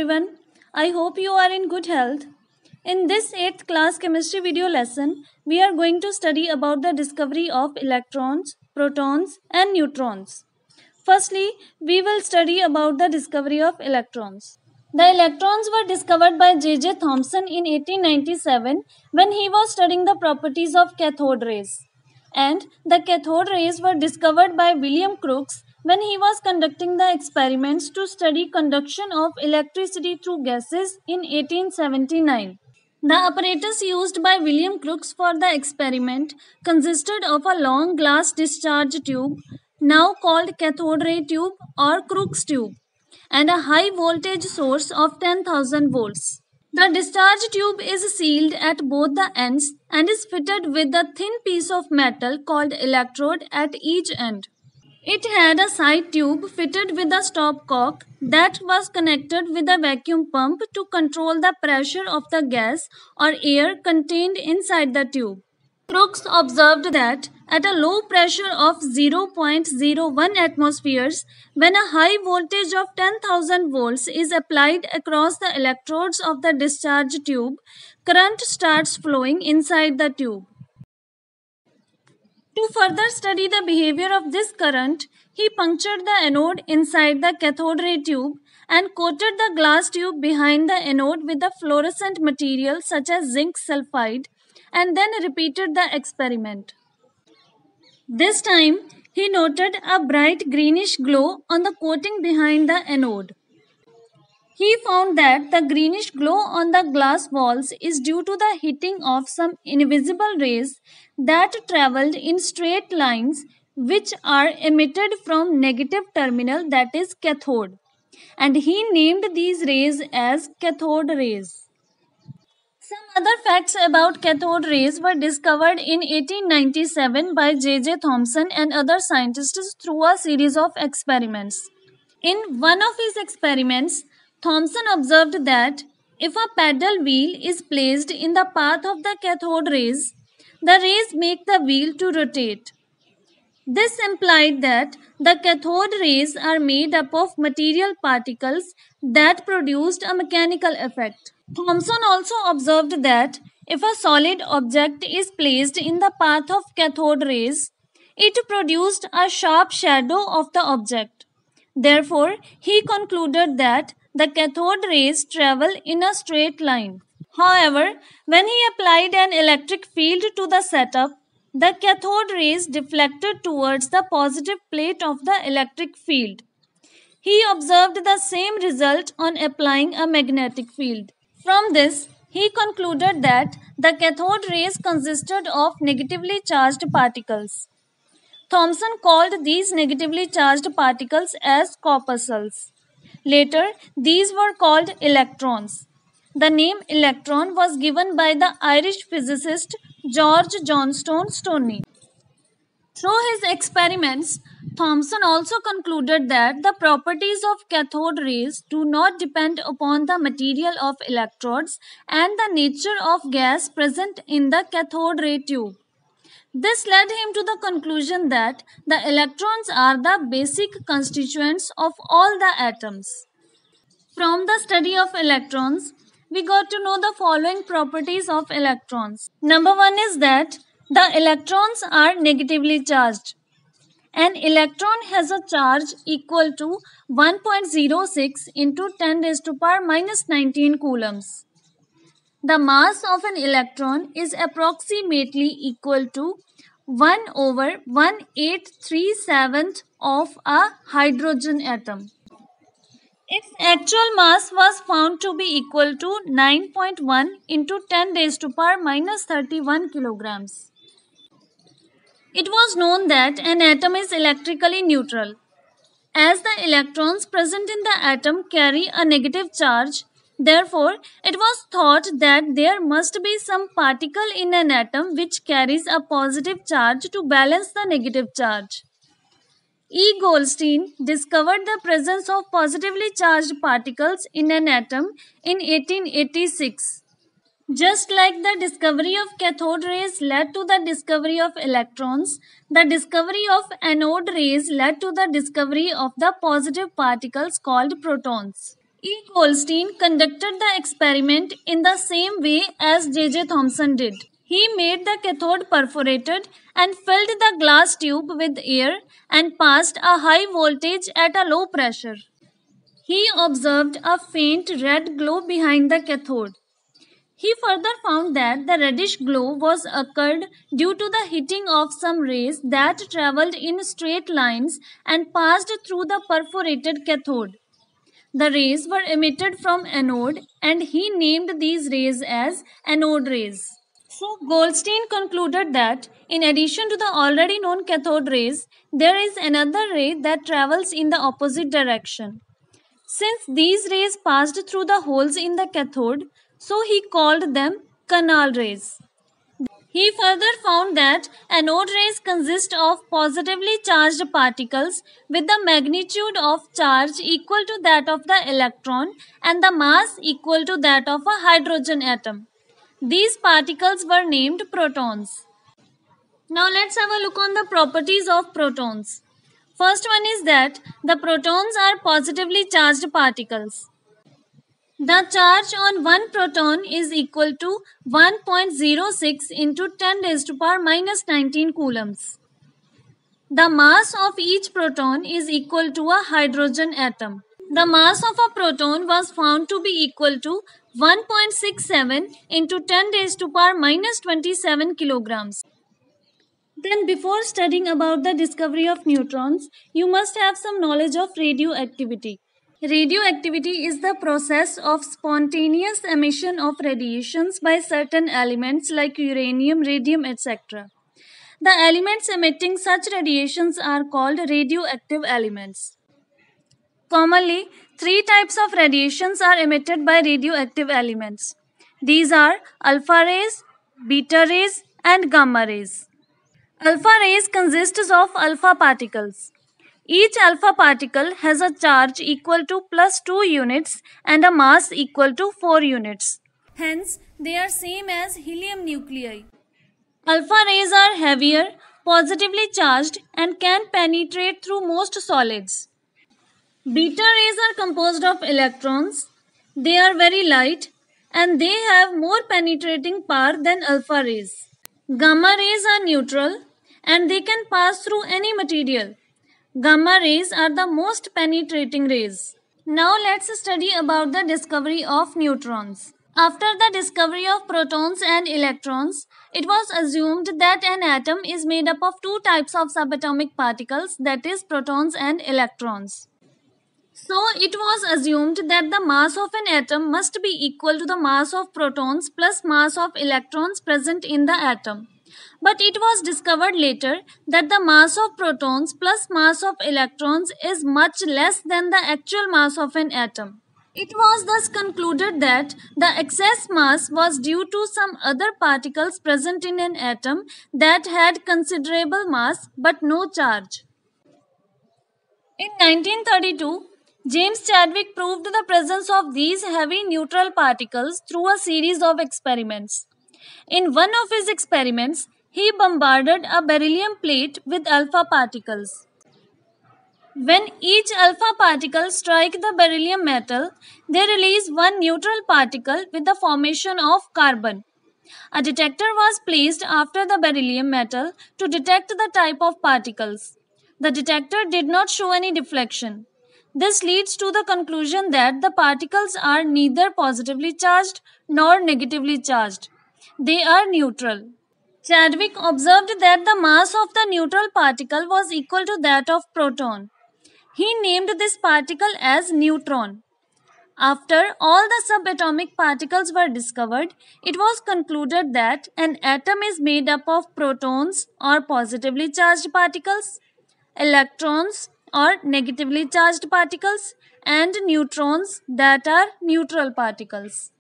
everyone. I hope you are in good health. In this 8th class chemistry video lesson, we are going to study about the discovery of electrons, protons and neutrons. Firstly, we will study about the discovery of electrons. The electrons were discovered by J.J. Thomson in 1897 when he was studying the properties of cathode rays. And the cathode rays were discovered by William Crookes when he was conducting the experiments to study conduction of electricity through gases in 1879. The apparatus used by William Crookes for the experiment consisted of a long glass discharge tube, now called cathode ray tube or Crookes tube, and a high voltage source of 10,000 volts. The discharge tube is sealed at both the ends and is fitted with a thin piece of metal called electrode at each end. It had a side tube fitted with a stopcock that was connected with a vacuum pump to control the pressure of the gas or air contained inside the tube. Crookes observed that at a low pressure of 0.01 atmospheres, when a high voltage of 10,000 volts is applied across the electrodes of the discharge tube, current starts flowing inside the tube. To further study the behavior of this current, he punctured the anode inside the cathode ray tube and coated the glass tube behind the anode with a fluorescent material such as zinc sulfide, and then repeated the experiment. This time, he noted a bright greenish glow on the coating behind the anode. He found that the greenish glow on the glass walls is due to the hitting of some invisible rays that traveled in straight lines, which are emitted from negative terminal, that is cathode, and he named these rays as cathode rays. Some other facts about cathode rays were discovered in 1897 by J.J. Thomson and other scientists through a series of experiments. In one of his experiments, Thomson observed that if a paddle wheel is placed in the path of the cathode rays, the rays make the wheel to rotate. This implied that the cathode rays are made up of material particles that produced a mechanical effect. Thomson also observed that if a solid object is placed in the path of cathode rays, it produced a sharp shadow of the object. Therefore, he concluded that the cathode rays travel in a straight line. However, when he applied an electric field to the setup, the cathode rays deflected towards the positive plate of the electric field. He observed the same result on applying a magnetic field. From this, he concluded that the cathode rays consisted of negatively charged particles. Thomson called these negatively charged particles as corpuscles. Later, these were called electrons. The name electron was given by the Irish physicist George Johnstone Stoney. Through his experiments, Thomson also concluded that the properties of cathode rays do not depend upon the material of electrodes and the nature of gas present in the cathode ray tube. This led him to the conclusion that the electrons are the basic constituents of all the atoms. From the study of electrons, we got to know the following properties of electrons. Number one is that the electrons are negatively charged. An electron has a charge equal to 1.06 into 10 raised to power minus 19 coulombs. The mass of an electron is approximately equal to 1 over 1/837 of a hydrogen atom. Its actual mass was found to be equal to 9.1 into 10 raised to power minus 31 kilograms. It was known that an atom is electrically neutral. As the electrons present in the atom carry a negative charge, therefore, it was thought that there must be some particle in an atom which carries a positive charge to balance the negative charge. E. Goldstein discovered the presence of positively charged particles in an atom in 1886. Just like the discovery of cathode rays led to the discovery of electrons, the discovery of anode rays led to the discovery of the positive particles called protons. E. Goldstein conducted the experiment in the same way as J.J. Thomson did. He made the cathode perforated and filled the glass tube with air and passed a high voltage at a low pressure. He observed a faint red glow behind the cathode. He further found that the reddish glow was occurred due to the hitting of some rays that traveled in straight lines and passed through the perforated cathode. The rays were emitted from anode and he named these rays as anode rays. So Goldstein concluded that in addition to the already known cathode rays, there is another ray that travels in the opposite direction. Since these rays passed through the holes in the cathode, so he called them canal rays. He further found that anode rays consist of positively charged particles with the magnitude of charge equal to that of the electron and the mass equal to that of a hydrogen atom. These particles were named protons. Now let's have a look on the properties of protons. First one is that the protons are positively charged particles. The charge on one proton is equal to 1.06 into 10 raised to power minus 19 coulombs. The mass of each proton is equal to a hydrogen atom. The mass of a proton was found to be equal to 1.67 into 10 raised to power minus 27 kilograms. Then before studying about the discovery of neutrons, you must have some knowledge of radioactivity. Radioactivity is the process of spontaneous emission of radiations by certain elements like uranium, radium, etc. The elements emitting such radiations are called radioactive elements. Commonly, three types of radiations are emitted by radioactive elements. These are alpha rays, beta rays, and gamma rays. Alpha rays consists of alpha particles. Each alpha particle has a charge equal to plus 2 units and a mass equal to 4 units. Hence, they are same as helium nuclei. Alpha rays are heavier, positively charged and can penetrate through most solids. Beta rays are composed of electrons. They are very light and they have more penetrating power than alpha rays. Gamma rays are neutral and they can pass through any material. Gamma rays are the most penetrating rays. Now let's study about the discovery of neutrons. After the discovery of protons and electrons, it was assumed that an atom is made up of two types of subatomic particles, that is protons and electrons. So it was assumed that the mass of an atom must be equal to the mass of protons plus mass of electrons present in the atom. But it was discovered later that the mass of protons plus mass of electrons is much less than the actual mass of an atom. It was thus concluded that the excess mass was due to some other particles present in an atom that had considerable mass but no charge. In 1932, James Chadwick proved the presence of these heavy neutral particles through a series of experiments. In one of his experiments, he bombarded a beryllium plate with alpha particles. When each alpha particle strikes the beryllium metal, they release one neutral particle with the formation of carbon. A detector was placed after the beryllium metal to detect the type of particles. The detector did not show any deflection. This leads to the conclusion that the particles are neither positively charged nor negatively charged. They are neutral. Chadwick observed that the mass of the neutral particle was equal to that of proton. He named this particle as neutron. After all the subatomic particles were discovered, it was concluded that an atom is made up of protons or positively charged particles, electrons or negatively charged particles, and neutrons that are neutral particles.